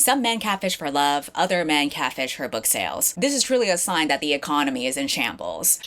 Some men catfish for love, other men catfish for book sales. This is truly a sign that the economy is in shambles.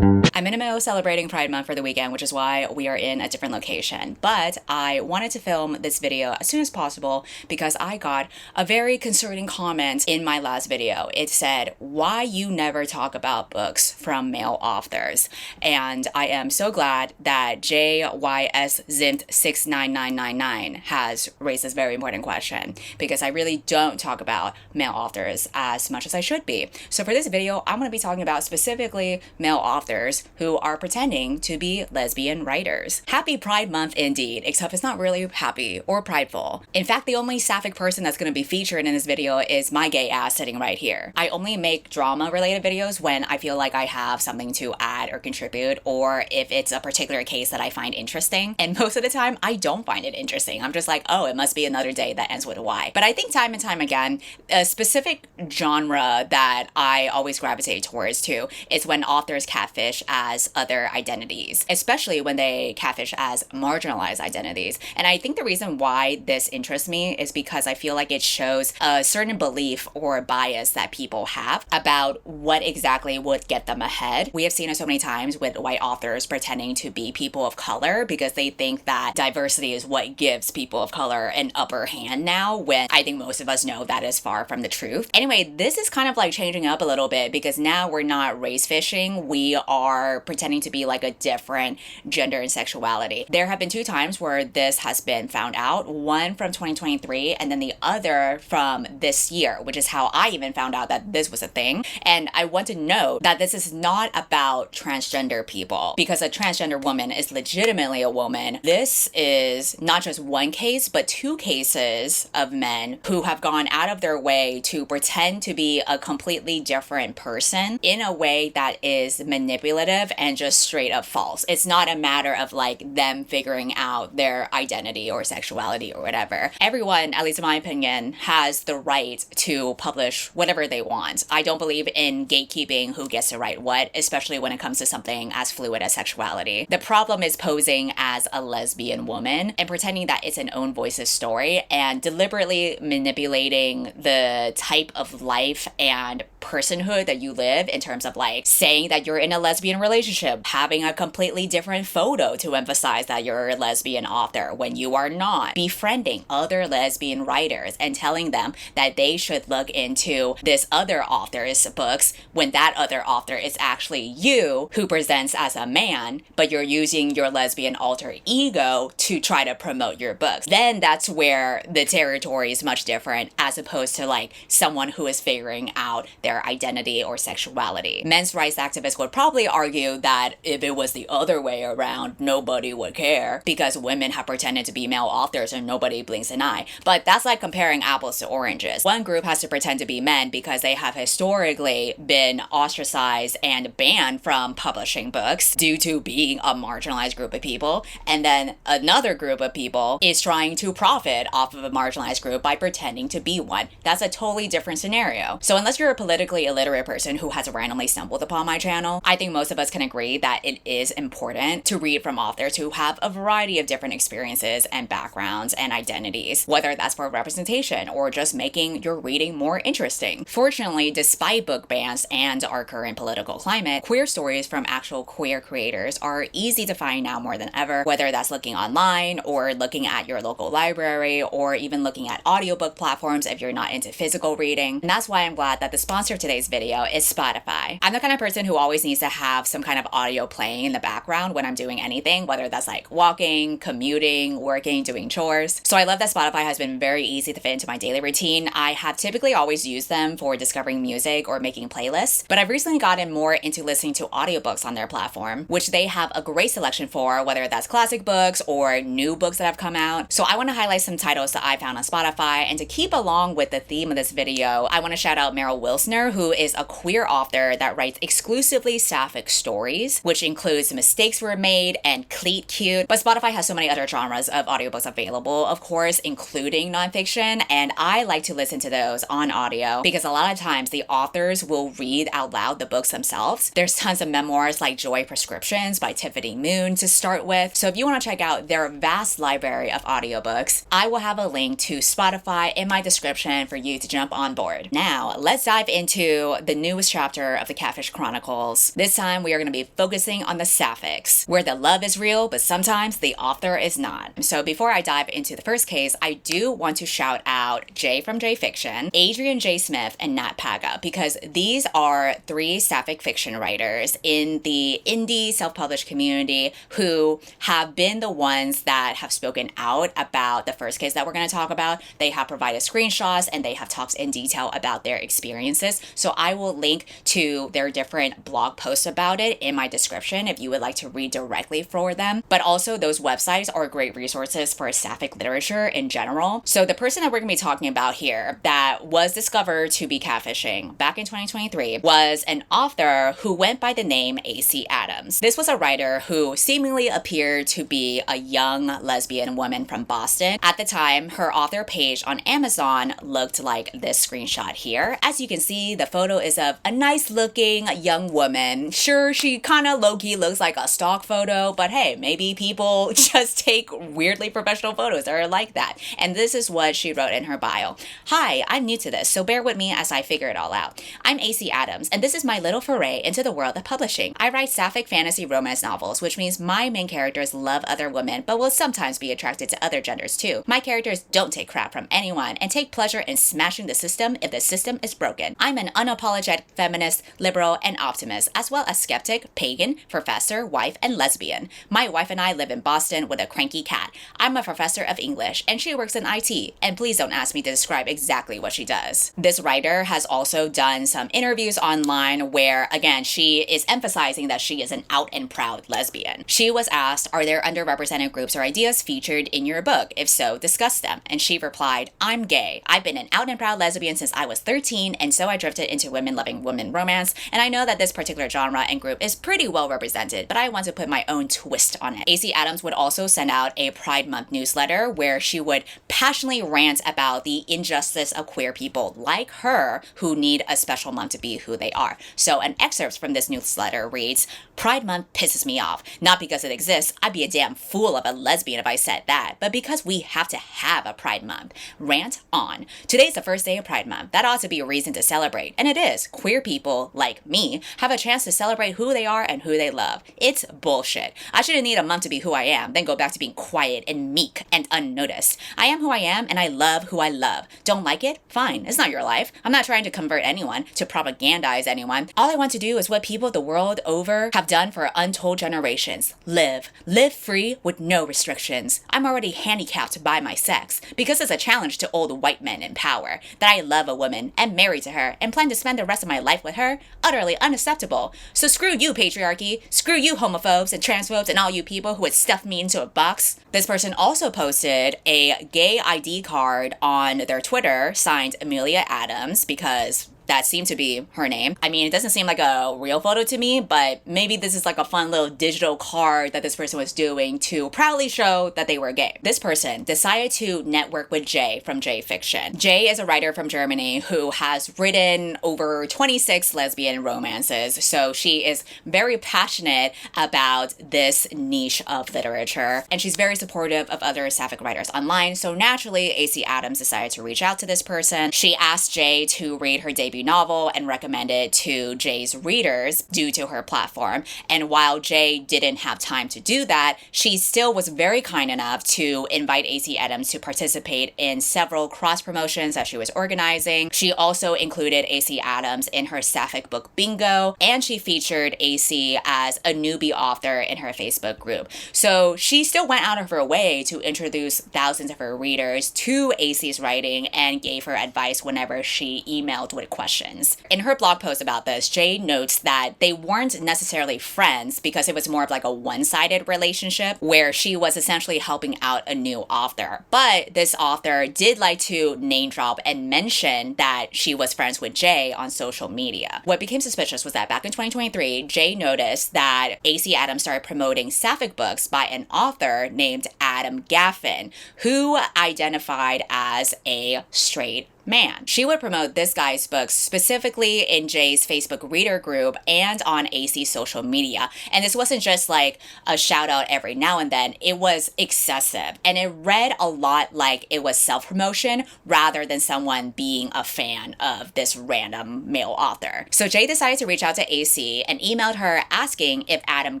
I'm in Mexico celebrating Pride Month for the weekend, which is why we are in a different location. But I wanted to film this video as soon as possible because I got a very concerning comment in my last video. It said, "Why you never talk about books from male authors?" And I am so glad that JYSZIMT69999 has raised this very important question because I really don't talk about male authors as much as I should be. So for this video, I'm going to be talking about specifically male authors who are pretending to be lesbian writers. Happy Pride Month indeed, except it's not really happy or prideful. In fact, the only sapphic person that's going to be featured in this video is my gay ass sitting right here. I only make drama related videos when I feel like I have something to add or contribute, or if it's a particular case that I find interesting. And most of the time, I don't find it interesting. I'm just like, oh, it must be another day that ends with a Y. But I think time and time again, a specific genre that I always gravitate towards too is when authors catfish as other identities, especially when they catfish as marginalized identities. And I think the reason why this interests me is because I feel like it shows a certain belief or bias that people have about what exactly would get them ahead. We have seen it so many times with white authors pretending to be people of color because they think that diversity is what gives people of color an upper hand now, when I think most of us know that is far from the truth. Anyway, this is kind of like changing up a little bit because now we're not race fishing, we are pretending to be like a different gender and sexuality. There have been two times where this has been found out, one from 2023 and then the other from this year, which is how I even found out that this was a thing. And I want to note that this is not about transgender people, because a transgender woman is legitimately a woman. This is not just one case, but two cases of men who have gone out of their way to pretend to be a completely different person in a way that is manipulative and just straight up false. It's not a matter of like them figuring out their identity or sexuality or whatever. Everyone, at least in my opinion, has the right to publish whatever they want. I don't believe in gatekeeping who gets to write what, especially when it comes to something as fluid as sexuality. The problem is posing as a lesbian woman and pretending that it's an own voices story and deliberately manipulating the type of life and personhood that you live in terms of like saying that you're in a lesbian relationship, having a completely different photo to emphasize that you're a lesbian author when you are not, befriending other lesbian writers and telling them that they should look into this other author's books when that other author is actually you who presents as a man, but you're using your lesbian alter ego to try to promote your books. Then that's where the territory is much different as opposed to like someone who is figuring out their identity or sexuality. Men's rights activists would probably argue that if it was the other way around, nobody would care because women have pretended to be male authors and nobody blinks an eye. But that's like comparing apples to oranges. One group has to pretend to be men because they have historically been ostracized and banned from publishing books due to being a marginalized group of people. And then another group of people is trying to profit off of a marginalized group by pretending to be one. That's a totally different scenario. So unless you're a politically illiterate person who has randomly stumbled upon my channel, I think most of us can agree that it is important to read from authors who have a variety of different experiences and backgrounds and identities, whether that's for representation or just making your reading more interesting. Fortunately, despite book bans and our current political climate, queer stories from actual queer creators are easy to find now more than ever, whether that's looking online or looking at your local library or even looking at audiobook platforms if you're not into physical reading. And that's why I'm glad that the sponsor of today's video is Spotify. I'm the kind of person who always needs to have some kind of audio playing in the background when I'm doing anything, whether that's like walking, commuting, working, doing chores. So I love that Spotify has been very easy to fit into my daily routine. I have typically always used them for discovering music or making playlists, but I've recently gotten more into listening to audiobooks on their platform, which they have a great selection for, whether that's classic books or new books that have come out. So I want to highlight some titles that I found on Spotify, and to keep along with the theme of this video, I want to shout out Meryl Wilsner, listener who is a queer author that writes exclusively sapphic stories, which includes Mistakes Were Made and Cleat Cute. But Spotify has so many other genres of audiobooks available, of course, including nonfiction, and I like to listen to those on audio because a lot of times the authors will read out loud the books themselves. There's tons of memoirs like Joy Prescriptions by Tiffany Moon to start with. So if you want to check out their vast library of audiobooks, I will have a link to Spotify in my description for you to jump on board. Now, let's dive into the newest chapter of the Catfish Chronicles. This time we are going to be focusing on the sapphics, where the love is real, but sometimes the author is not. So before I dive into the first case, I do want to shout out Jay from J Fiction, Adrian J Smith, and Nat Paga, because these are three sapphic fiction writers in the indie self-published community who have been the ones that have spoken out about the first case that we're going to talk about. They have provided screenshots and they have talked in detail about their experiences. So I will link to their different blog posts about it in my description if you would like to read directly for them. But also those websites are great resources for sapphic literature in general. So the person that we're going to be talking about here that was discovered to be catfishing back in 2023 was an author who went by the name AC Adams. This was a writer who seemingly appeared to be a young lesbian woman from Boston. At the time, her author page on Amazon looked like this screenshot here. As you can see, the photo is of a nice looking young woman. Sure, she kind of low-key looks like a stock photo, but hey, maybe people just take weirdly professional photos that are like that. And this is what she wrote in her bio. Hi, I'm new to this, so bear with me as I figure it all out. I'm AC Adams, and this is my little foray into the world of publishing. I write sapphic fantasy romance novels, which means my main characters love other women, but will sometimes be attracted to other genders too. My characters don't take crap from anyone and take pleasure in smashing the system if the system is broken. I'm an unapologetic feminist, liberal, and optimist, as well as skeptic, pagan, professor, wife, and lesbian. My wife and I live in Boston with a cranky cat. I'm a professor of English, and she works in IT, and please don't ask me to describe exactly what she does. This writer has also done some interviews online where, again, she is emphasizing that she is an out and proud lesbian. She was asked, are there underrepresented groups or ideas featured in your book? If so, discuss them. And she replied, I'm gay. I've been an out and proud lesbian since I was 13, and so I drifted into women loving women romance, and I know that this particular genre and group is pretty well represented, but I want to put my own twist on it. AC Adams would also send out a Pride Month newsletter where she would passionately rant about the injustice of queer people like her who need a special month to be who they are. So an excerpt from this newsletter reads, Pride Month pisses me off. Not because it exists, I'd be a damn fool of a lesbian if I said that, but because we have to have a Pride Month. Rant on. Today's the first day of Pride Month. That ought to be a reason to celebrate. And it is. Queer people, like me, have a chance to celebrate who they are and who they love. It's bullshit. I shouldn't need a month to be who I am, then go back to being quiet and meek and unnoticed. I am who I am and I love who I love. Don't like it? Fine. It's not your life. I'm not trying to convert anyone, to propagandize anyone. All I want to do is what people the world over have done for untold generations. Live. Live free with no restrictions. I'm already handicapped by my sex because it's a challenge to old white men in power. That I love a woman, am married to her, and plan to spend the rest of my life with her? Utterly unacceptable. So screw you, patriarchy. Screw you, homophobes and transphobes and all you people who would stuff me into a box. This person also posted a gay ID card on their Twitter signed Amelia Adams because that seemed to be her name. I mean, it doesn't seem like a real photo to me, but maybe this is like a fun little digital card that this person was doing to proudly show that they were gay. This person decided to network with Jay from J Fiction. Jay is a writer from Germany who has written over 26 lesbian romances, so she is very passionate about this niche of literature, and she's very supportive of other sapphic writers online, so naturally, AC Adams decided to reach out to this person. She asked Jay to read her debut novel and recommend it to Jay's readers due to her platform. And while Jay didn't have time to do that, she still was very kind enough to invite AC Adams to participate in several cross promotions that she was organizing. She also included AC Adams in her sapphic book bingo, and she featured AC as a newbie author in her Facebook group. So she still went out of her way to introduce thousands of her readers to AC's writing and gave her advice whenever she emailed with questions questions. In her blog post about this, Jay notes that they weren't necessarily friends because it was more of like a one-sided relationship where she was essentially helping out a new author. But this author did like to name drop and mention that she was friends with Jay on social media. What became suspicious was that back in 2023, Jay noticed that AC Adams started promoting sapphic books by an author named Adam Gaffen, who identified as a straight man. She would promote this guy's books specifically in Jay's Facebook reader group and on AC's social media. And this wasn't just like a shout out every now and then, it was excessive. And it read a lot like it was self-promotion rather than someone being a fan of this random male author. So Jay decided to reach out to AC and emailed her asking if Adam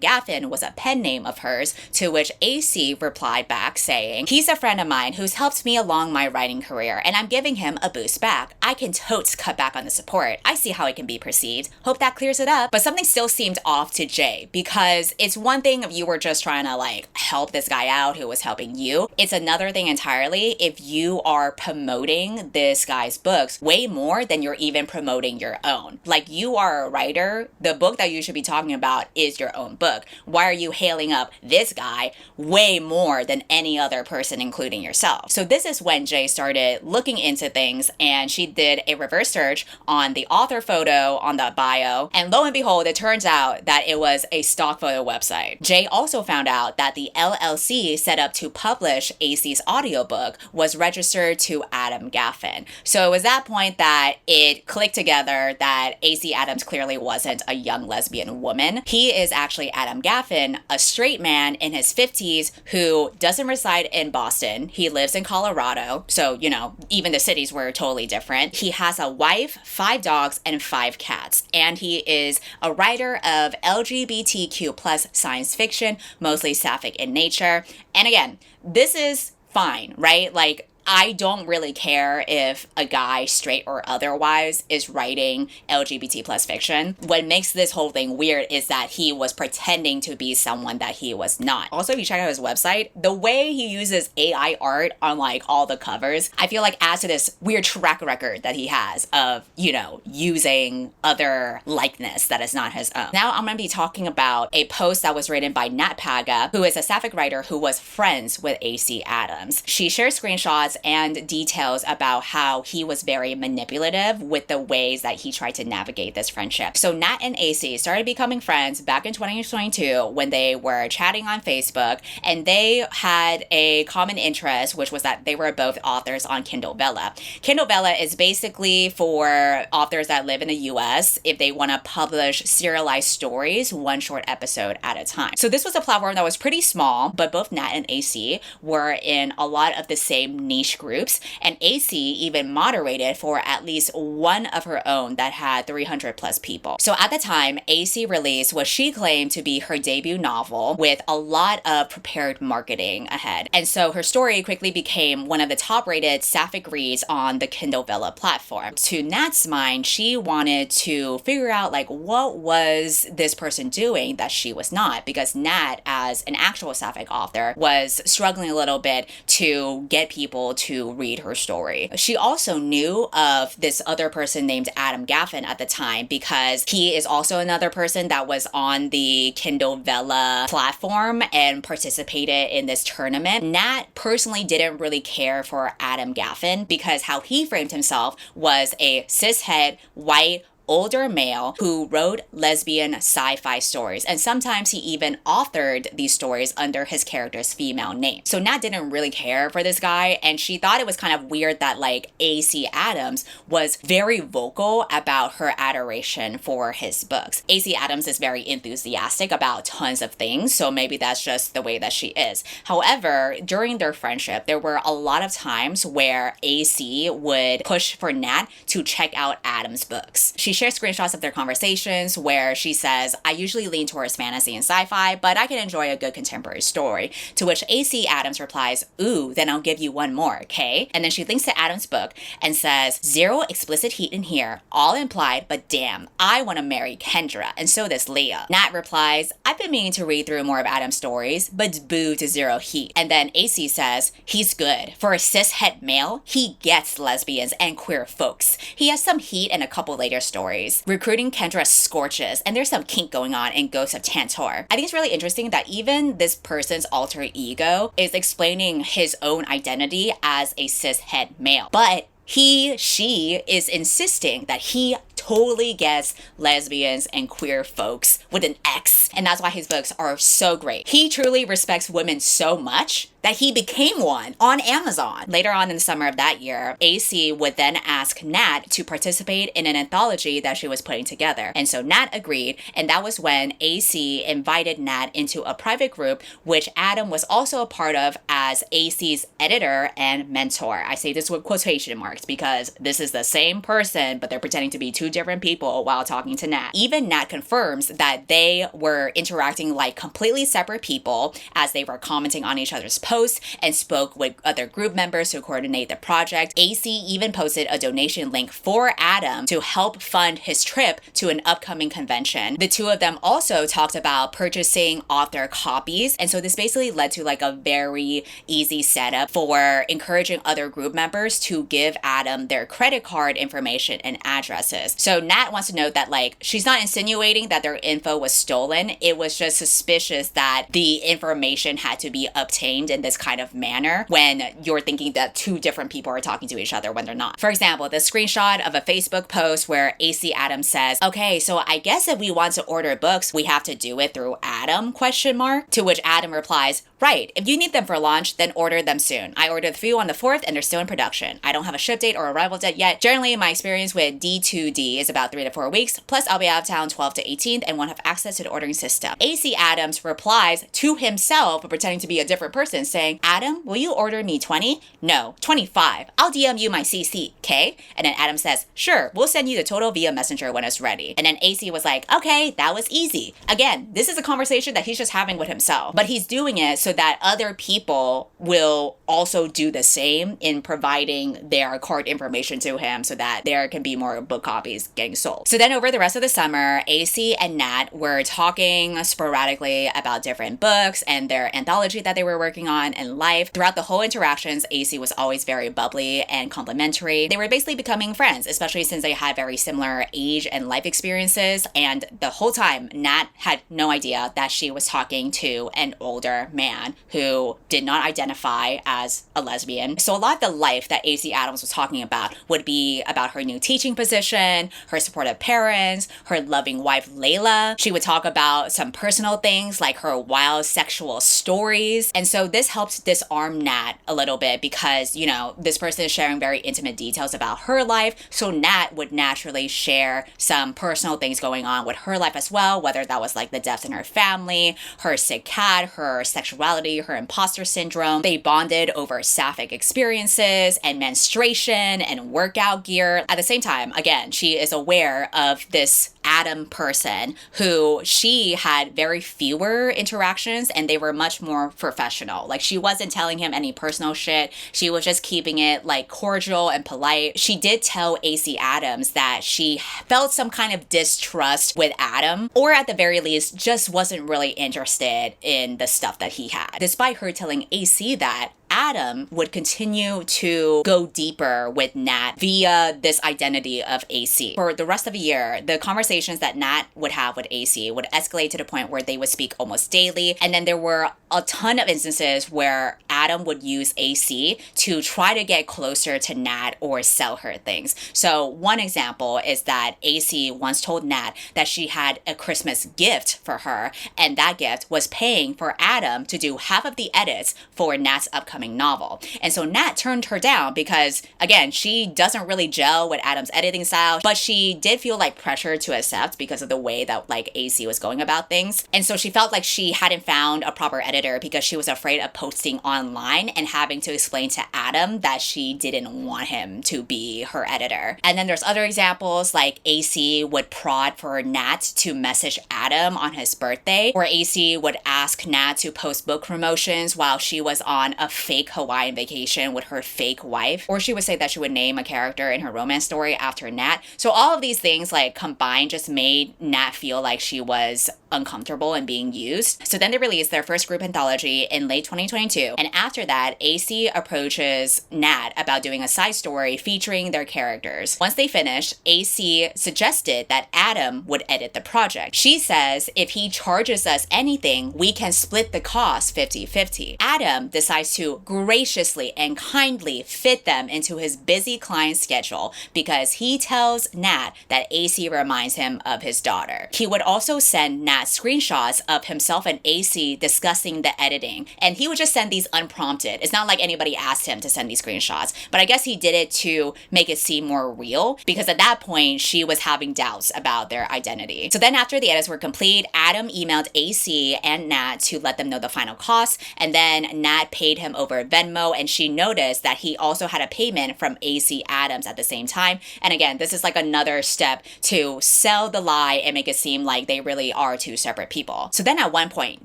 Gaffen was a pen name of hers, to which AC replied back saying, "He's a friend of mine who's helped me along my writing career, and I'm giving him a boost back. I can totes cut back on the support. I see how it can be perceived. Hope that clears it up." But something still seemed off to Jay, because it's one thing if you were just trying to like help this guy out who was helping you. It's another thing entirely if you are promoting this guy's books way more than you're even promoting your own. Like, you are a writer. The book that you should be talking about is your own book. Why are you hailing up this guy way more than any other person, including yourself? So this is when Jay started looking into things, and she did a reverse search on the author photo on the bio, and lo and behold, it turns out that it was a stock photo website. Jay also found out that the LLC set up to publish AC's audiobook was registered to Adam Gaffen. So it was that point that it clicked together that AC Adams clearly wasn't a young lesbian woman. He is actually Adam Gaffen, a straight man in his 50s who doesn't reside in Boston. He lives in Colorado. So, you know, even the cities were totally different. He has a wife, 5 dogs, and 5 cats. And he is a writer of LGBTQ plus science fiction, mostly sapphic in nature. And again, this is fine, right? Like, I don't really care if a guy, straight or otherwise, is writing LGBT plus fiction. What makes this whole thing weird is that he was pretending to be someone that he was not. Also, if you check out his website, the way he uses AI art on like all the covers, I feel like adds to this weird track record that he has of, you know, using other likeness that is not his own. Now I'm going to be talking about a post that was written by Nat Paga, who is a sapphic writer who was friends with AC Adams. She shares screenshots and details about how he was very manipulative with the ways that he tried to navigate this friendship. So Nat and AC started becoming friends back in 2022 when they were chatting on Facebook, and they had a common interest, which was that they were both authors on Kindle Vella. Kindle Vella is basically for authors that live in the US if they want to publish serialized stories, one short episode at a time. So this was a platform that was pretty small, but both Nat and AC were in a lot of the same niche groups, and AC even moderated for at least one of her own that had 300 plus people. So at the time, AC released what she claimed to be her debut novel with a lot of prepared marketing ahead. And so her story quickly became one of the top rated sapphic reads on the Kindle Vella platform. To Nat's mind, she wanted to figure out like what was this person doing that she was not, because Nat, as an actual sapphic author, was struggling a little bit to get people to read her story. She also knew of this other person named Adam Gaffen at the time because he is also another person that was on the Kindle Vella platform and participated in this tournament. Nat personally didn't really care for Adam Gaffen because how he framed himself was a cishet, white, older male who wrote lesbian sci-fi stories, and sometimes he even authored these stories under his character's female name. So Nat didn't really care for this guy, and she thought it was kind of weird that like AC Adams was very vocal about her adoration for his books. AC Adams is very enthusiastic about tons of things, so maybe that's just the way that she is. However, during their friendship, there were a lot of times where AC would push for Nat to check out Adams' books. She shares screenshots of their conversations where she says, I usually lean towards fantasy and sci-fi, but I can enjoy a good contemporary story. To which AC Adams replies, ooh, then I'll give you one more, okay? And then she links to Adams' book and says, zero explicit heat in here, all implied, but damn, I want to marry Kendra, and so does Leah. Nat replies, I've been meaning to read through more of Adam's stories, but boo to zero heat. And then AC says, he's good. For a cishet male, he gets lesbians and queer folks. He has some heat in a couple later stories. Recruiting Kendra scorches, and there's some kink going on in Ghosts of Tantor. I think it's really interesting that even this person's alter ego is explaining his own identity as a cishet male. But she is insisting that he totally gets lesbians and queer folks with an X. And that's why his books are so great. He truly respects women so much that he became one on Amazon. Later on in the summer of that year, AC would then ask Nat to participate in an anthology that she was putting together. And so Nat agreed, and that was when AC invited Nat into a private group, which Adam was also a part of as AC's editor and mentor. I say this with quotation marks because this is the same person, but they're pretending to be two different people while talking to Nat. Even Nat confirms that they were interacting like completely separate people as they were commenting on each other's posts and spoke with other group members to coordinate the project. AC even posted a donation link for Adam to help fund his trip to an upcoming convention. The two of them also talked about purchasing author copies, and so this basically led to like a very easy setup for encouraging other group members to give Adam their credit card information and addresses. So Nat wants to note that like she's not insinuating that their info was stolen. It was just suspicious that the information had to be obtained in this kind of manner when you're thinking that two different people are talking to each other when they're not. For example, the screenshot of a Facebook post where AC Adams says, okay, so I guess if we want to order books, we have to do it through Adam, ? To which Adam replies, right, if you need them for launch, then order them soon. I ordered a few on the 4th and they're still in production. I don't have a ship date or arrival date yet. Generally, my experience with D2D is about 3 to 4 weeks, plus I'll be out of town 12th to 18th and won't have access to the ordering system. AC Adams replies to himself, pretending to be a different person, saying, Adam, will you order me 20? No, 25. I'll DM you my CC, okay? And then Adam says, sure, we'll send you the total via messenger when it's ready. And then AC was like, okay, that was easy. Again, this is a conversation that he's just having with himself, but he's doing it so that other people will also do the same in providing their card information to him so that there can be more book copies getting sold. So then over the rest of the summer, AC and Nat were talking sporadically about different books and their anthology that they were working on and life. Throughout the whole interactions, AC was always very bubbly and complimentary. They were basically becoming friends, especially since they had very similar age and life experiences. And the whole time, Nat had no idea that she was talking to an older man who did not identify as a lesbian. So a lot of the life that AC Adams was talking about would be about her new teaching position, her supportive parents, her loving wife Layla. She would talk about some personal things like her wild sexual stories. And so this helped disarm Nat a little bit because, you know, this person is sharing very intimate details about her life. So Nat would naturally share some personal things going on with her life as well, whether that was like the deaths in her family, her sick cat, her sexuality, her imposter syndrome. They bonded over sapphic experiences and menstruation and workout gear. At the same time, again, she is aware of this Adam person who she had very fewer interactions and they were much more professional. Like she wasn't telling him any personal shit. She was just keeping it like cordial and polite. She did tell AC Adams that she felt some kind of distrust with Adam, or at the very least just wasn't really interested in the stuff that he had. Despite her telling AC that, Adam would continue to go deeper with Nat via this identity of AC. For the rest of the year, the conversations that Nat would have with AC would escalate to the point where they would speak almost daily. And then there were a ton of instances where Adam would use AC to try to get closer to Nat or sell her things. So one example is that AC once told Nat that she had a Christmas gift for her, and that gift was paying for Adam to do half of the edits for Nat's upcoming upcoming novel. And so Nat turned her down because, again, she doesn't really gel with Adam's editing style, but she did feel like pressure to accept because of the way that like AC was going about things. And so she felt like she hadn't found a proper editor because she was afraid of posting online and having to explain to Adam that she didn't want him to be her editor. And then there's other examples like AC would prod for Nat to message Adam on his birthday, or AC would ask Nat to post book promotions while she was on a fake Hawaiian vacation with her fake wife, or she would say that she would name a character in her romance story after Nat. So all of these things like combined just made Nat feel like she was uncomfortable and being used. So then they released their first group anthology in late 2022. And after that, AC approaches Nat about doing a side story featuring their characters. Once they finished, AC suggested that Adam would edit the project. She says if he charges us anything, we can split the cost 50-50. Adam decides to graciously and kindly fit them into his busy client schedule because he tells Nat that AC reminds him of his daughter. He would also send Nat screenshots of himself and AC discussing the editing, and he would just send these unprompted. It's not like anybody asked him to send these screenshots, but I guess he did it to make it seem more real because at that point she was having doubts about their identity. So then after the edits were complete, Adam emailed AC and Nat to let them know the final cost, and then Nat paid him over Venmo, and she noticed that he also had a payment from AC Adams at the same time. And again, this is like another step to sell the lie and make it seem like they really are two separate people. So then at one point,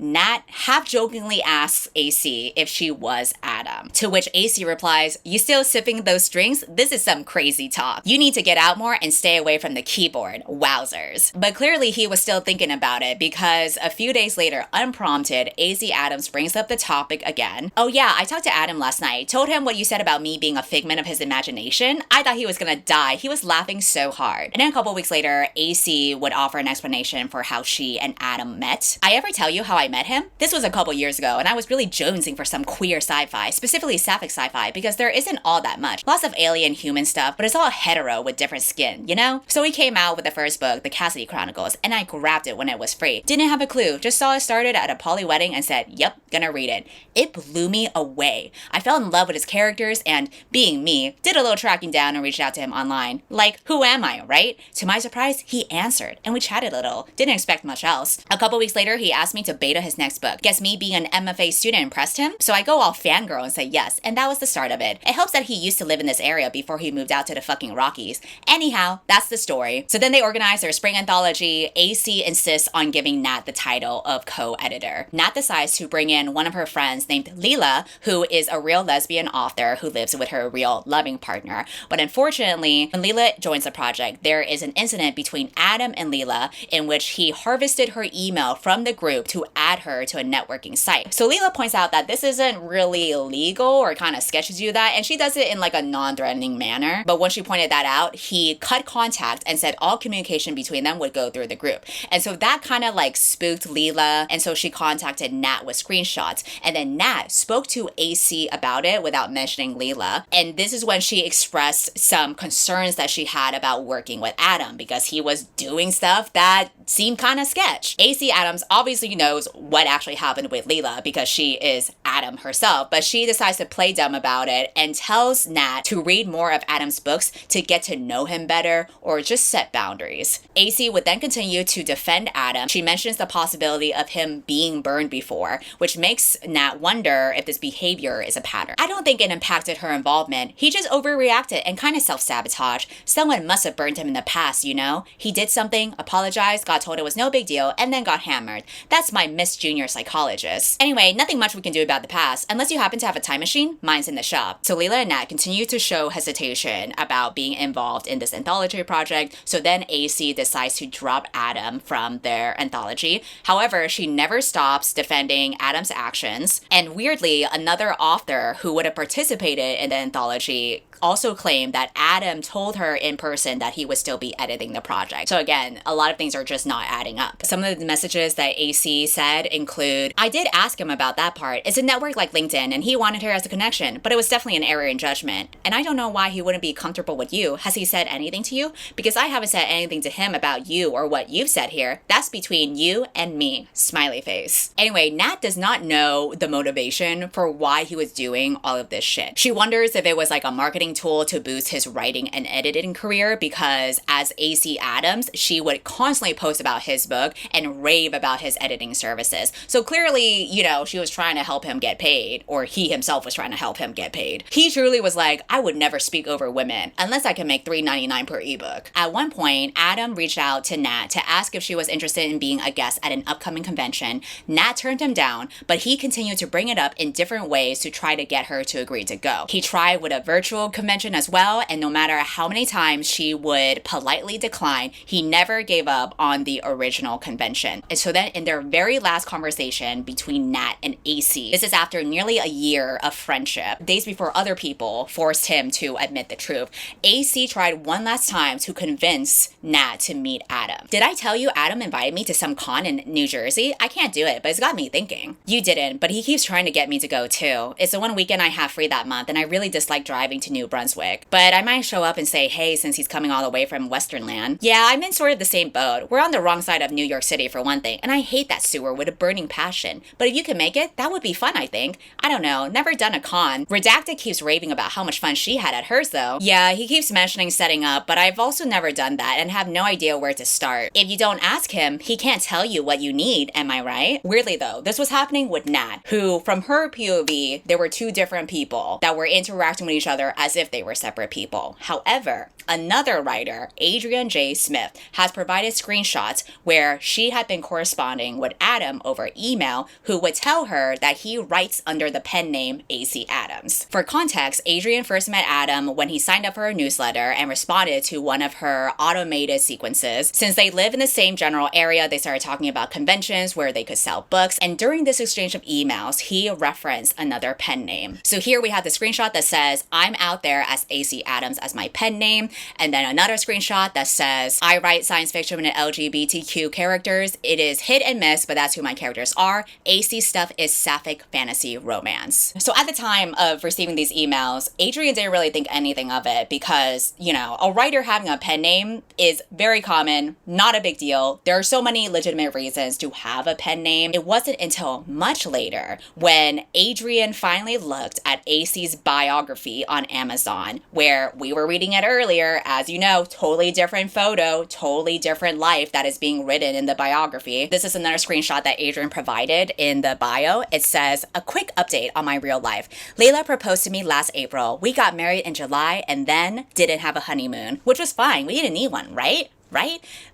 Nat half-jokingly asks AC if she was Adam, to which AC replies, "You still sipping those drinks? This is some crazy talk. You need to get out more and stay away from the keyboard. Wowzers." But clearly he was still thinking about it because a few days later, unprompted, AC Adams brings up the topic again. "Oh yeah, I talked to Adam last night. Told him what you said about me being a figment of his imagination. I thought he was gonna die. He was laughing so hard." And then a couple weeks later, AC would offer an explanation for how she and Adam met. "I ever tell you how I met him? This was a couple years ago, and I was really jonesing for some queer sci-fi, specifically sapphic sci-fi, because there isn't all that much. Lots of alien human stuff, but it's all hetero with different skin, you know? So he came out with the first book, The Cassidy Chronicles, and I grabbed it when it was free. Didn't have a clue, just saw it started at a poly wedding and said, yep, gonna read it. It blew me away. I fell in love with his characters and, being me, did a little tracking down and reached out to him online. Like, who am I, right? To my surprise, he answered, and we chatted a little. Didn't expect much else. A couple weeks later, he asked me to beta his next book. Guess me being an MFA student impressed him? So I go all fangirl and say yes, and that was the start of it. It helps that he used to live in this area before he moved out to the fucking Rockies. Anyhow, that's the story. So then they organize their spring anthology. AC insists on giving Nat the title of co-editor. Nat decides to bring in one of her friends named Leela, who is a real lesbian author who lives with her real loving partner. But unfortunately, when Leela joins the project, there is an incident between Adam and Leela in which he harvested her email from the group to add her to a networking site. So Leela points out that this isn't really illegal or kind of sketchy to do that, and she does it in like a non-threatening manner. But when she pointed that out, he cut contact and said all communication between them would go through the group. And so that kind of like spooked Leela, and so she contacted Nat with screenshots. And then Nat spoke to AC about it without mentioning Leela. And this is when she expressed some concerns that she had about working with Adam because he was doing stuff that seemed kind of sketch. AC Adams obviously knows what actually happened with Leela because she is Adam herself, but she decides to play dumb about it and tells Nat to read more of Adam's books to get to know him better or just set boundaries. AC would then continue to defend Adam. She mentions the possibility of him being burned before, which makes Nat wonder if this behavior is a pattern. I don't think it impacted her involvement. He just overreacted and kind of self-sabotaged. Someone must have burned him in the past, you know? He did something, apologized, got told it was no big deal, and then got hammered. That's my Miss Junior psychologist. Anyway, nothing much we can do about the past. Unless you happen to have a time machine, mine's in the shop. So Leela and Nat continue to show hesitation about being involved in this anthology project, so then AC decides to drop Adam from their anthology. However, she never stops defending Adam's actions, and weirdly, another author who would have participated in the anthology also claimed that Adam told her in person that he would still be editing the project. So again, a lot of things are just not adding up. Some of the messages that AC said include, I did ask him about that part. It's a network like LinkedIn and he wanted her as a connection, but it was definitely an error in judgment. And I don't know why he wouldn't be comfortable with you. Has he said anything to you? Because I haven't said anything to him about you or what you've said here. That's between you and me. Smiley face. Anyway, Nat does not know the motivation for why why he was doing all of this shit. She wonders if it was like a marketing tool to boost his writing and editing career, because as AC Adams, she would constantly post about his book and rave about his editing services. So clearly, you know, she was trying to help him get paid, or he himself was trying to help him get paid. He truly was like, I would never speak over women unless I can make $3.99 per ebook. At one point, Adam reached out to Nat to ask if she was interested in being a guest at an upcoming convention. Nat turned him down, but he continued to bring it up in different ways to try to get her to agree to go. He tried with a virtual convention as well, and no matter how many times she would politely decline, he never gave up on the original convention. And so then in their very last conversation between Nat and AC, this is after nearly a year of friendship, days before other people forced him to admit the truth, AC tried one last time to convince Nat to meet Adam. Did I tell you Adam invited me to some con in New Jersey? I can't do it, but it's got me thinking. You didn't, but he keeps trying to get me to go too. It's the one weekend I have free that month, and I really dislike driving to New Brunswick. But I might show up and say, hey, since he's coming all the way from Western Land. Yeah, I'm in sort of the same boat. We're on the wrong side of New York City for one thing, and I hate that sewer with a burning passion. But if you can make it, that would be fun, I think. I don't know, never done a con. Redacted keeps raving about how much fun she had at hers though. Yeah, he keeps mentioning setting up, but I've also never done that and have no idea where to start. If you don't ask him, he can't tell you what you need, am I right? Weirdly though, this was happening with Nat, who from her POV, there were two different people that were interacting with each other as if they were separate people. However, another writer, Adrian J Smith, has provided screenshots where she had been corresponding with Adam over email, who would tell her that he writes under the pen name AC Adams. For context, Adrian first met Adam when he signed up for her newsletter and responded to one of her automated sequences. Since they live in the same general area, they started talking about conventions where they could sell books, and during this exchange of emails, he referenced another pen name. So here we have the screenshot that says, I'm out there as AC Adams as my pen name, and then another screenshot that says, I write science fiction and LGBTQ characters. It is hit and miss, but that's who my characters are. AC stuff is sapphic fantasy romance. So at the time of receiving these emails, Adrian didn't really think anything of it because, you know, a writer having a pen name is very common, not a big deal. There are so many legitimate reasons to have a pen name. It wasn't until much later when Adrian finally looked at AC's biography on Amazon, where we were reading it earlier, as you know, totally different photo, totally different life that is being written in the biography. This is another screenshot that Adrian provided in the bio. It says, a quick update on my real life. Layla proposed to me last April. We got married in July and then didn't have a honeymoon, which was fine. We didn't need one, right?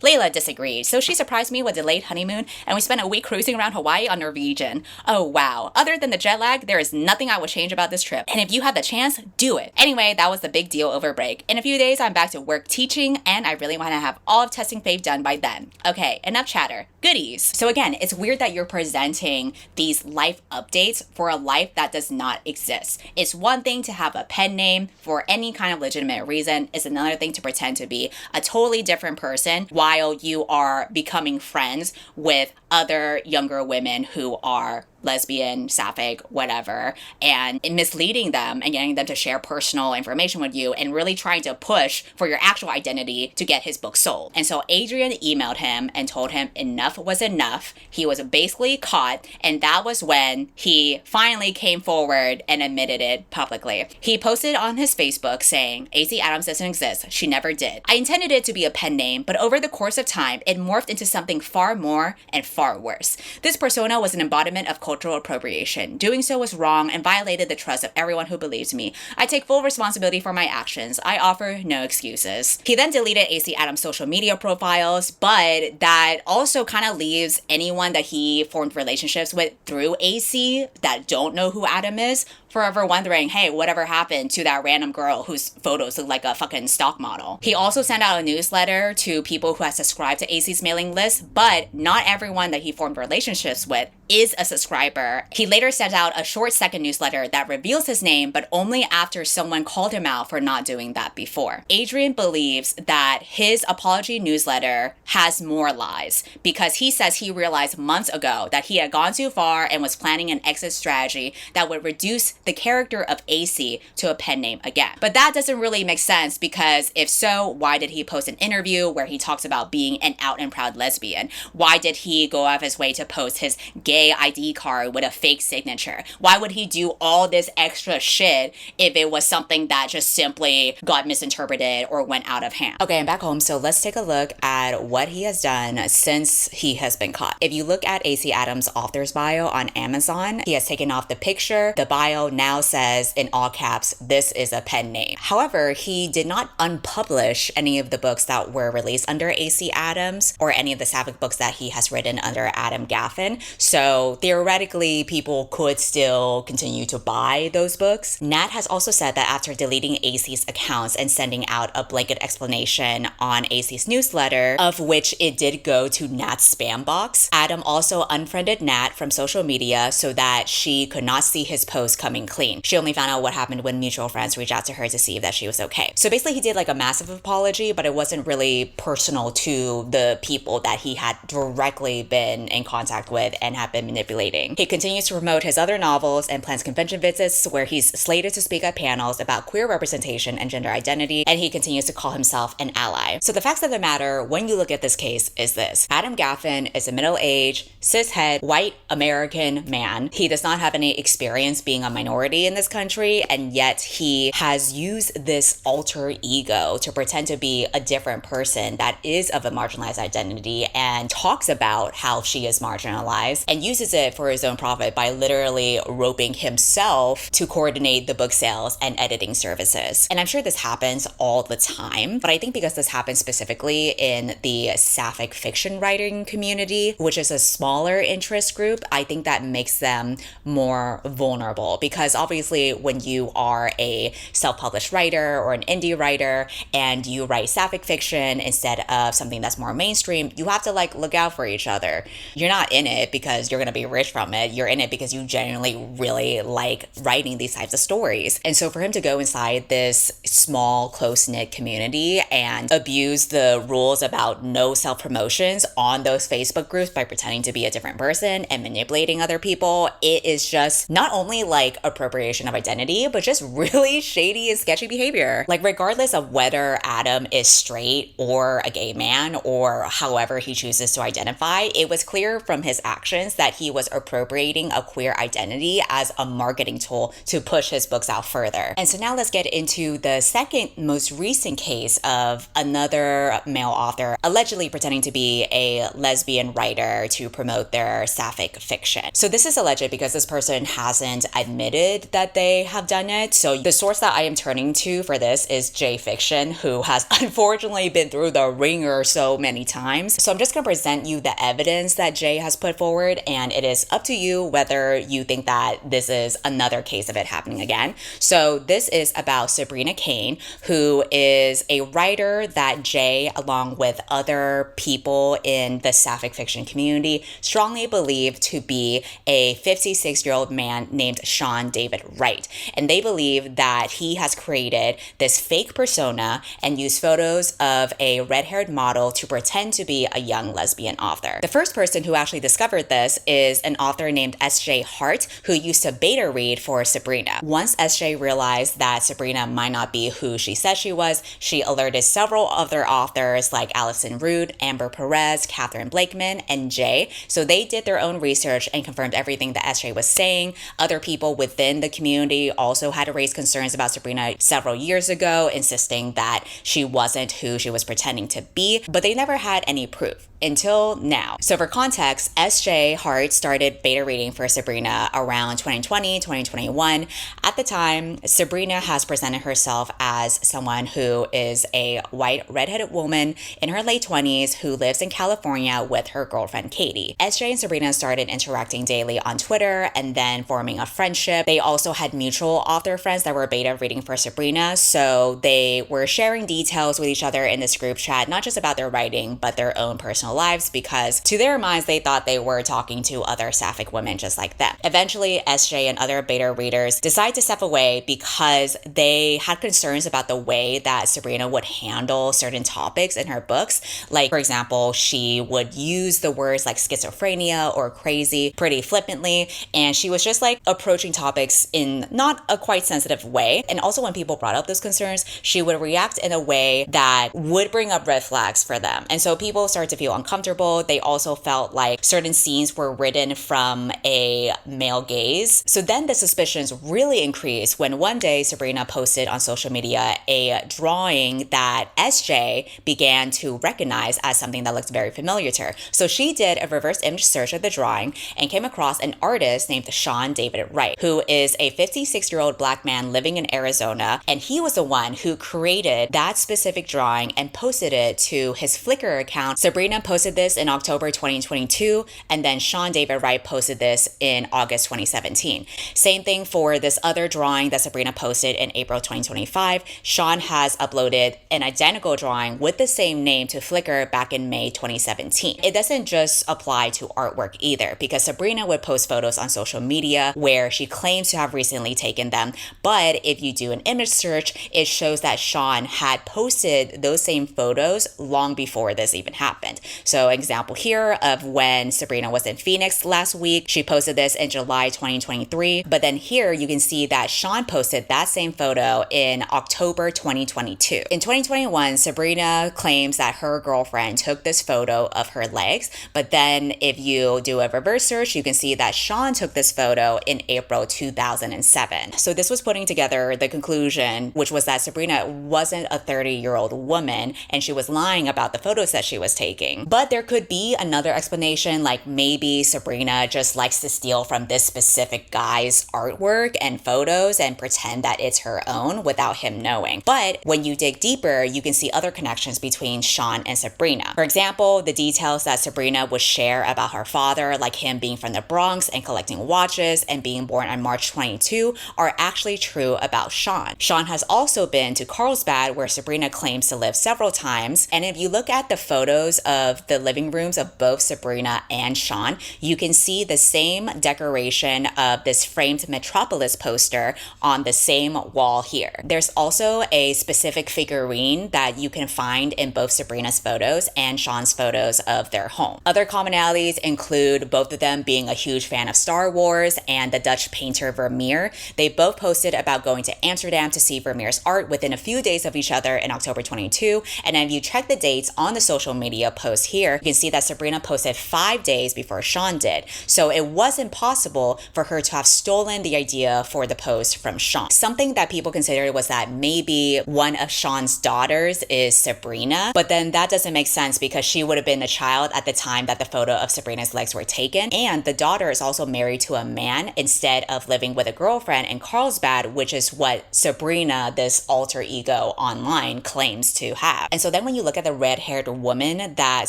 Layla disagreed, so she surprised me with a delayed honeymoon, and we spent a week cruising around Hawaii on Norwegian. Oh wow. Other than the jet lag, there is nothing I would change about this trip, and if you have the chance, do it. Anyway, that was the big deal over break. In a few days, I'm back to work teaching, and I really want to have all of testing faith done by then. Okay, enough chatter. Goodies. So again, it's weird that you're presenting these life updates for a life that does not exist. It's one thing to have a pen name for any kind of legitimate reason. It's another thing to pretend to be a totally different person while you are becoming friends with other younger women who are lesbian, sapphic, whatever, and misleading them and getting them to share personal information with you and really trying to push for your actual identity to get his book sold. And so Adrian emailed him and told him enough was enough. He was basically caught, and that was when he finally came forward and admitted it publicly. He posted on his Facebook saying, AC Adams doesn't exist. She never did. I intended it to be a pen name, but over the course of time, it morphed into something far more and far worse. This persona was an embodiment of cultural appropriation. Doing so was wrong and violated the trust of everyone who believes me. I take full responsibility for my actions. I offer no excuses. He then deleted AC Adams' social media profiles, but that also kind of leaves anyone that he formed relationships with through AC that don't know who Adam is forever wondering, hey, whatever happened to that random girl whose photos look like a fucking stock model? He also sent out a newsletter to people who had subscribed to AC's mailing list, but not everyone that he formed relationships with is a subscriber. He later sent out a short second newsletter that reveals his name, but only after someone called him out for not doing that before. Adrian believes that his apology newsletter has more lies because he says he realized months ago that he had gone too far and was planning an exit strategy that would reduce the character of AC to a pen name again. But that doesn't really make sense because if so, why did he post an interview where he talks about being an out and proud lesbian? Why did he go out of his way to post his gay AAA ID card with a fake signature? Why would he do all this extra shit if it was something that just simply got misinterpreted or went out of hand? Okay, I'm back home, so let's take a look at what he has done since he has been caught. If you look at AC Adams' author's bio on Amazon, he has taken off the picture. The bio now says in all caps, "This is a pen name." However, he did not unpublish any of the books that were released under AC Adams or any of the sapphic books that he has written under Adam Gaffen. So theoretically, people could still continue to buy those books. Nat has also said that after deleting AC's accounts and sending out a blanket explanation on AC's newsletter, of which it did go to Nat's spam box, Adam also unfriended Nat from social media so that she could not see his post coming clean. She only found out what happened when mutual friends reached out to her to see that she was okay. So basically he did like a massive apology, but it wasn't really personal to the people that he had directly been in contact with and have been manipulating. He continues to promote his other novels and plans convention visits where he's slated to speak at panels about queer representation and gender identity, and he continues to call himself an ally. So the facts of the matter when you look at this case is this: Adam Gaffen is a middle-aged, cishet, white American man. He does not have any experience being a minority in this country, and yet he has used this alter ego to pretend to be a different person that is of a marginalized identity and talks about how she is marginalized and uses it for his own profit by literally roping himself to coordinate the book sales and editing services. And I'm sure this happens all the time, but I think because this happens specifically in the sapphic fiction writing community, which is a smaller interest group, I think that makes them more vulnerable, because obviously when you are a self-published writer or an indie writer and you write sapphic fiction instead of something that's more mainstream, you have to like look out for each other. You're not in it because you're gonna be rich from it. You're in it because you genuinely really like writing these types of stories. And so for him to go inside this small, close-knit community and abuse the rules about no self-promotions on those Facebook groups by pretending to be a different person and manipulating other people, it is just not only like appropriation of identity, but just really shady and sketchy behavior. Like regardless of whether Adam is straight or a gay man or however he chooses to identify, it was clear from his actions that he was appropriating a queer identity as a marketing tool to push his books out further. And so now let's get into the second most recent case of another male author allegedly pretending to be a lesbian writer to promote their sapphic fiction. So this is alleged because this person hasn't admitted that they have done it. So the source that I am turning to for this is J Fiction, who has unfortunately been through the ringer so many times. So I'm just going to present you the evidence that Jay has put forward, and it is up to you whether you think that this is another case of it happening again. So this is about Sabrina Kane, who is a writer that Jay, along with other people in the sapphic fiction community, strongly believe to be a 56-year-old man named Sean David Wright. And they believe that he has created this fake persona and used photos of a red-haired model to pretend to be a young lesbian author. The first person who actually discovered this is an author named S.J. Hart, who used to beta read for Sabrina. Once S.J. realized that Sabrina might not be who she said she was, she alerted several other authors like Allison Rude, Amber Perez, Catherine Blakeman, and Jay. So they did their own research and confirmed everything that S.J. was saying. Other people within the community also had raised concerns about Sabrina several years ago, insisting that she wasn't who she was pretending to be, but they never had any proof until now. So for context, S.J. Hart started beta reading for Sabrina around 2020, 2021. At the time, Sabrina has presented herself as someone who is a white redheaded woman in her late 20s who lives in California with her girlfriend Katie. S.J. and Sabrina started interacting daily on Twitter and then forming a friendship. They also had mutual author friends that were beta reading for Sabrina, so they were sharing details with each other in this group chat, not just about their writing, but their own personal lives, because to their minds, they thought they were talking to other sapphic women just like them. Eventually, SJ and other beta readers decided to step away because they had concerns about the way that Sabrina would handle certain topics in her books. Like, for example, she would use the words like schizophrenia or crazy pretty flippantly, and she was just like approaching topics in not a quite sensitive way. And also when people brought up those concerns, she would react in a way that would bring up red flags for them. And so people started to feel uncomfortable. They also felt like certain scenes were written from a male gaze. So then the suspicions really increased when one day Sabrina posted on social media a drawing that SJ began to recognize as something that looked very familiar to her. So she did a reverse image search of the drawing and came across an artist named Sean David Wright, who is a 56-year-old black man living in Arizona, and he was the one who created that specific drawing and posted it to his Flickr account. Sabrina posted this in October 2022, and then Sean David Wright posted this in August 2017. Same thing for this other drawing that Sabrina posted in April 2025. Sean has uploaded an identical drawing with the same name to Flickr back in May 2017. It doesn't just apply to artwork either, because Sabrina would post photos on social media where she claims to have recently taken them, but if you do an image search, it shows that Sean had posted those same photos long before this even happened. So example here of when Sabrina was in Phoenix last week, she posted this in July 2023, but then here you can see that Sean posted that same photo in October 2022. In 2021, Sabrina claims that her girlfriend took this photo of her legs, but then if you do a reverse search, you can see that Sean took this photo in April 2007. So this was putting together the conclusion, which was that Sabrina wasn't a 30-year-old woman and she was lying about the photos that she was taking. But there could be another explanation, like maybe Sabrina just likes to steal from this specific guy's artwork and photos and pretend that it's her own without him knowing. But when you dig deeper, you can see other connections between Sean and Sabrina. For example, the details that Sabrina would share about her father, like him being from the Bronx and collecting watches and being born on March 22, are actually true about Sean. Sean has also been to Carlsbad, where Sabrina claims to live several times. And if you look at the photos of the living rooms of both Sabrina and Sean, you can see the same decoration of this framed Metropolis poster on the same wall here. There's also a specific figurine that you can find in both Sabrina's photos and Sean's photos of their home. Other commonalities include both of them being a huge fan of Star Wars and the Dutch painter Vermeer. They both posted about going to Amsterdam to see Vermeer's art within a few days of each other in October 22. And then if you check the dates on the social media post here, you can see that Sabrina posted 5 days before Sean did. So it wasn't possible for her to have stolen the idea for the post from Sean. Something that people considered was that maybe one of Sean's daughters is Sabrina, but then that doesn't make sense because she would have been a child at the time that the photo of Sabrina's legs were taken. And the daughter is also married to a man instead of living with a girlfriend in Carlsbad, which is what Sabrina, this alter ego online, claims to have. And so then when you look at the red-haired woman that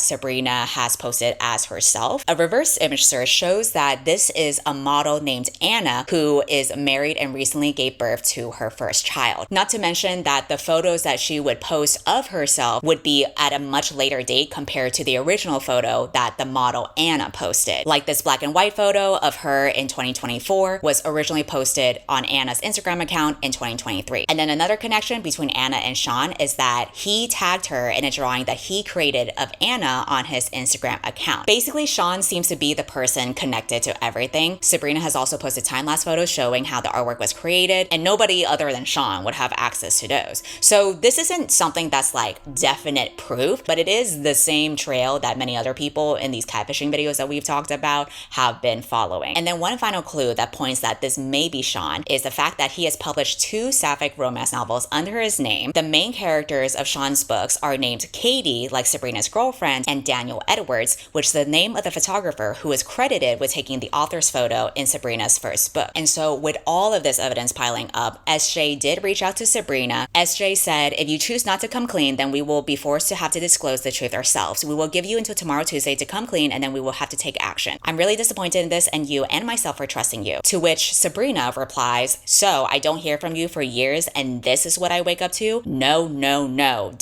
Sabrina has posted as herself, a reverse image search shows that this is a model named Anna who is married and recently gave birth to her first child. Not to mention that the photos that she would post of herself would be at a much later date compared to the original photo that the model Anna posted. Like this black and white photo of her in 2024 was originally posted on Anna's Instagram account in 2023. And then another connection between Anna and Sean is that he tagged her in a drawing that he created of Anna on his Instagram account. Basically, Sean seems to be the person connected to everything. Sabrina has also posted time-lapse photos showing how the artwork was created, and nobody other than Sean would have access to those. So this isn't something that's like definite proof, but it is the same trail that many other people in these catfishing videos that we've talked about have been following. And then one final clue that points that this may be Sean is the fact that he has published 2 sapphic romance novels under his name. The main characters of Sean's books are named Katie, like Sabrina's girlfriend, and Daniel Edwards, which is the name of the photographer who is credited with taking the author's photo in Sabrina's first book. And so with all of this evidence piling up, SJ did reach out to Sabrina. SJ said, if you choose not to come clean, then we will be forced to have to disclose the truth ourselves. We will give you until tomorrow Tuesday to come clean, and then we will have to take action. I'm really disappointed in this and you and myself for trusting you. To which Sabrina replies, so I don't hear from you for years and this is what I wake up to? No, no, no, ...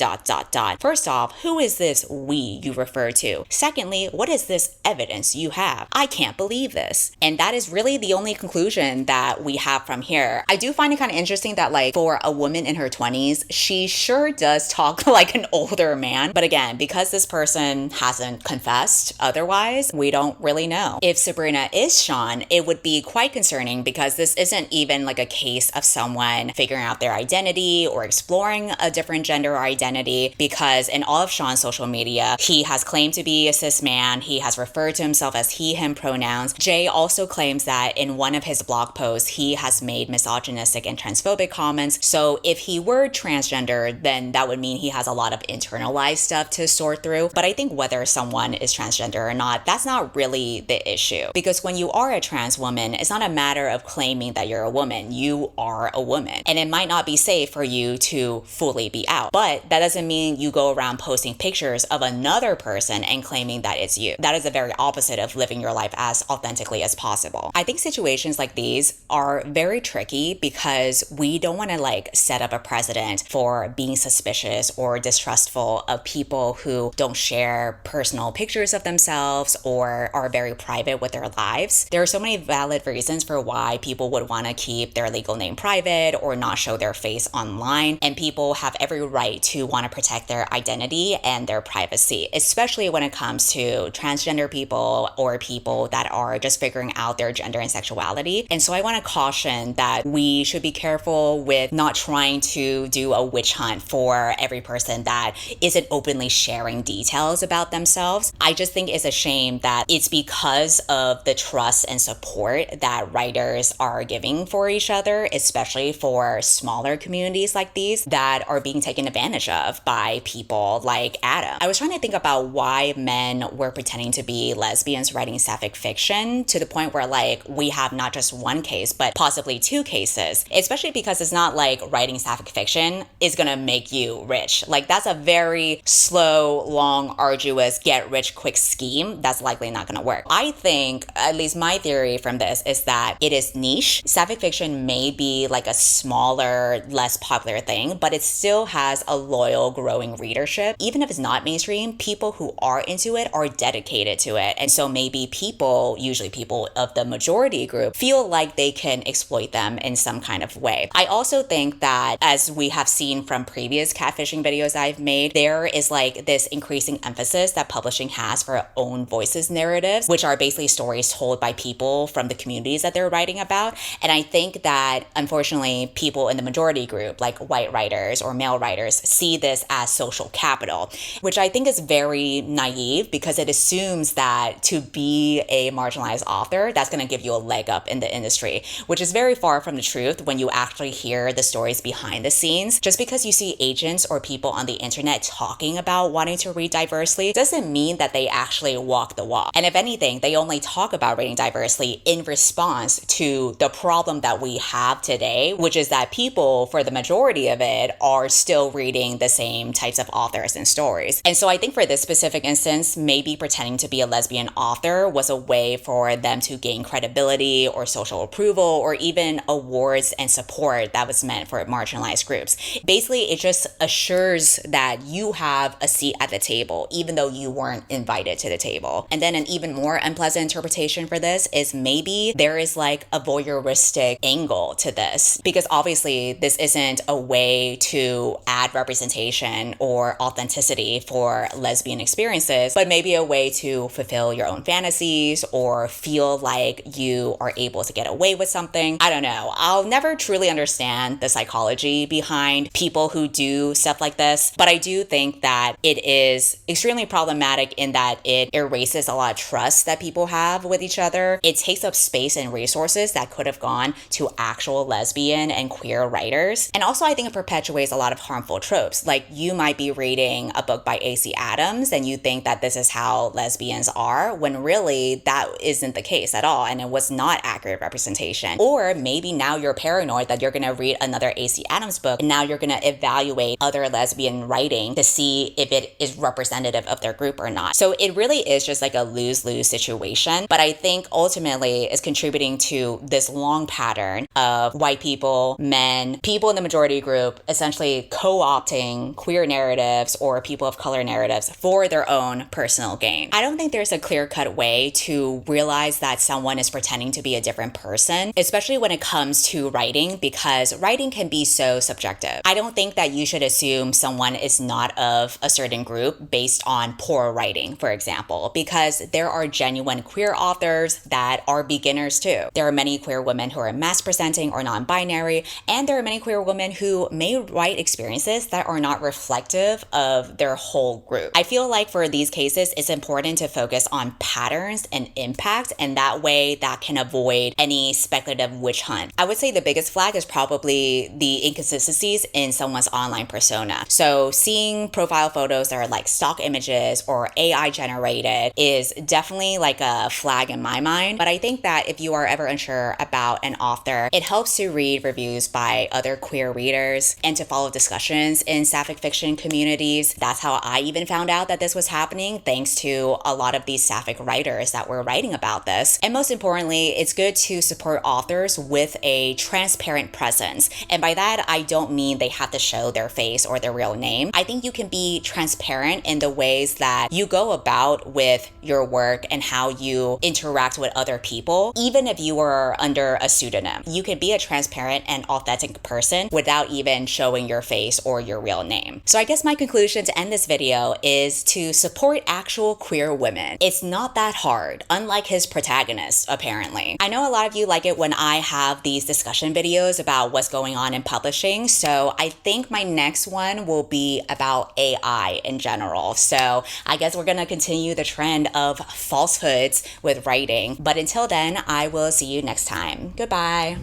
First off, who is this we you refer to? Secondly, what is this evidence you have? I can't believe this. And that is really the only conclusion that we have from here. I do find it kind of interesting that like for a woman in her 20s, she sure does talk like an older man. But again, because this person hasn't confessed otherwise, we don't really know. If Sabrina is Sean, it would be quite concerning because this isn't even like a case of someone figuring out their identity or exploring a different gender or identity, because in all of Sean's social media, he has claimed to be a cis man. He has referred to himself himself as he, him pronouns. J also claims that in one of his blog posts, he has made misogynistic and transphobic comments. So if he were transgender, then that would mean he has a lot of internalized stuff to sort through. But I think whether someone is transgender or not, that's not really the issue. Because when you are a trans woman, it's not a matter of claiming that you're a woman. You are a woman. And it might not be safe for you to fully be out. But that doesn't mean you go around posting pictures of another person and claiming that it's you. That is the very opposite of living your life as authentically as possible. I think situations like these are very tricky because we don't want to like set up a precedent for being suspicious or distrustful of people who don't share personal pictures of themselves or are very private with their lives. There are so many valid reasons for why people would want to keep their legal name private or not show their face online, and people have every right to want to protect their identity and their privacy, especially when it comes to transgender people or people that are just figuring out their gender and sexuality. And so I want to caution that we should be careful with not trying to do a witch hunt for every person that isn't openly sharing details about themselves. I just think it's a shame that it's because of the trust and support that writers are giving for each other, especially for smaller communities like these, that are being taken advantage of by people like Adam. I was trying to think about why men were pretending to be lesbians writing sapphic fiction to the point where like we have not just one case, but possibly two cases, especially because it's not like writing sapphic fiction is gonna make you rich. Like that's a very slow, long, arduous, get rich quick scheme that's likely not gonna work. I think, at least my theory from this is that it is niche. Sapphic fiction may be like a smaller, less popular thing, but it still has a loyal, growing readership. Even if it's not mainstream, people who are into it are dedicated to it. And so maybe people, usually people of the majority group, feel like they can exploit them in some kind of way. I also think that, as we have seen from previous catfishing videos I've made, there is like this increasing emphasis that publishing has for own voices narratives, which are basically stories told by people from the communities that they're writing about. And I think that, unfortunately, people in the majority group, like white writers or male writers, see this as social capital, which I think is very naive because it assumes that to be a marginalized author, that's going to give you a leg up in the industry, which is very far from the truth when you actually hear the stories behind the scenes. Just because you see agents or people on the internet talking about wanting to read diversely doesn't mean that they actually walk the walk. And if anything, they only talk about reading diversely in response to the problem that we have today, which is that people, for the majority of it, are still reading the same types of authors and stories. And so I think for this specific instance, maybe pretending to be a lesbian author was a way for them to gain credibility or social approval or even awards and support that was meant for marginalized groups. Basically, it just assures that you have a seat at the table, even though you weren't invited to the table. And then an even more unpleasant interpretation for this is maybe there is like a voyeuristic angle to this, because obviously this isn't a way to add representation or authenticity for lesbian experiences, but maybe a way to fulfill your own fantasies or feel like you are able to get away with something. I don't know. I'll never truly understand the psychology behind people who do stuff like this, but I do think that it is extremely problematic in that it erases a lot of trust that people have with each other. It takes up space and resources that could have gone to actual lesbian and queer writers. And also I think it perpetuates a lot of harmful tropes. Like you might be reading a book by AC Adams and you think that this is how lesbians are, when really that isn't the case at all, and it was not accurate representation. Or maybe now you're paranoid that you're going to read another AC Adams book and now you're going to evaluate other lesbian writing to see if it is representative of their group or not. So it really is just like a lose-lose situation, but I think ultimately is contributing to this long pattern of white people, men, people in the majority group essentially co-opting queer narratives or people of color narratives for their own personal gain. I don't think there's a clear-cut way to realize that someone is pretending to be a different person, especially when it comes to writing, because writing can be so subjective. I don't think that you should assume someone is not of a certain group based on poor writing, for example, because there are genuine queer authors that are beginners too. There are many queer women who are mass presenting or non-binary, and there are many queer women who may write experiences that are not reflective of their whole group. I feel like for these cases, it's important to focus on on patterns and impact, and that way that can avoid any speculative witch hunt. I would say the biggest flag is probably the inconsistencies in someone's online persona. So seeing profile photos that are like stock images or AI generated is definitely like a flag in my mind. But I think that if you are ever unsure about an author, it helps to read reviews by other queer readers and to follow discussions in sapphic fiction communities. That's how I even found out that this was happening, thanks to a lot of these sapphic writers that were writing about this. And most importantly, it's good to support authors with a transparent presence. And by that, I don't mean they have to show their face or their real name. I think you can be transparent in the ways that you go about with your work and how you interact with other people, even if you are under a pseudonym. You can be a transparent and authentic person without even showing your face or your real name. So I guess my conclusion to end this video is to support actual queer women. It's not that hard, unlike his protagonist, apparently. I know a lot of you like it when I have these discussion videos about what's going on in publishing, so I think my next one will be about AI in general. So I guess we're gonna continue the trend of falsehoods with writing. But until then, I will see you next time. Goodbye.